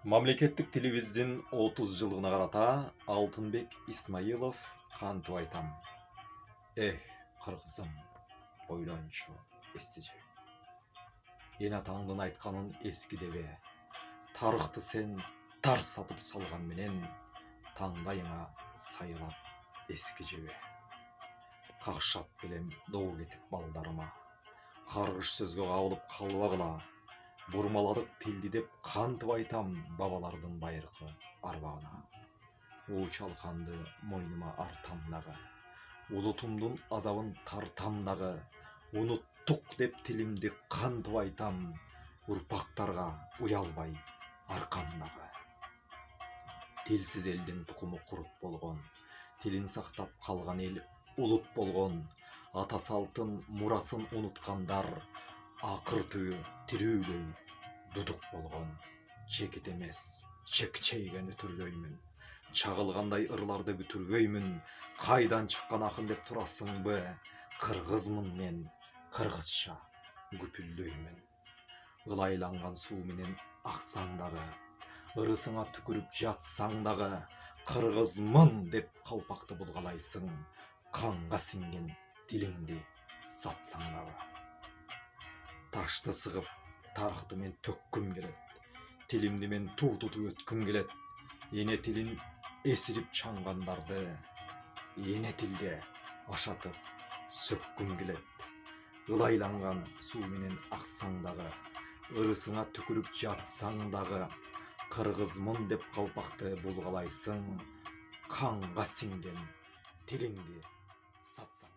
Мамлекеттик тилибиздин 30 жылдыгына карата Алтынбек Исмаилов кантип айтам. Эх, кыргызым, ойлончу, эстеже. Эн атаңдын айтканын эскидебе. Тарыхты сен тар сатып салган менен, таңдайыңа сайылап эски жебе. Какшап келем доо кетип балдарыма. Каргыш сөзгө кабылып калбагыла. Бурмаладык тилди деп кантип айтам бабалардын байыркы арбагына. Чалканды мойнума артам дагы. Улутумдун азабын тартам дагы. Уnuттук деп тилимди кантип айтам, урпактарга уялбай аркам дагы. Тилсиз элдин тукуму курут болгон, тилин сактап калган эл улут болгон, ата салтын мурасын унуткандар акыр түбү тирүүлөй дудук болгон. Чекит эмес, чекчейген өтүрлөймүн. Чагылгандай ырларды бүтүрбөймүн. Кайдан чыккан акын деп турасыңбы? Кыргызмын мен, кыргызча күпүлдөймүн. Ылайланган суу менен аксаң дагы, ырысыңа түкүрүп жатсаң дагы, кыргызмын деп калпакты булгалайсың. Канга сиңген тилиңди сатсаң дагы. Ташты сыгып, тарыхты мен төккүм келет. Тилимди мен туу тутуп өткүм келет. Эне тилин эсирип чаңгандарды эне тилде ашатып сөккүм келет. Ылайланган суу менен аксаң дагы, ырысыңа түкүрүп жатсаң дагы, кыргызмын деп калпакты булгалайсың. Канга сиңген тилиңди сатсаң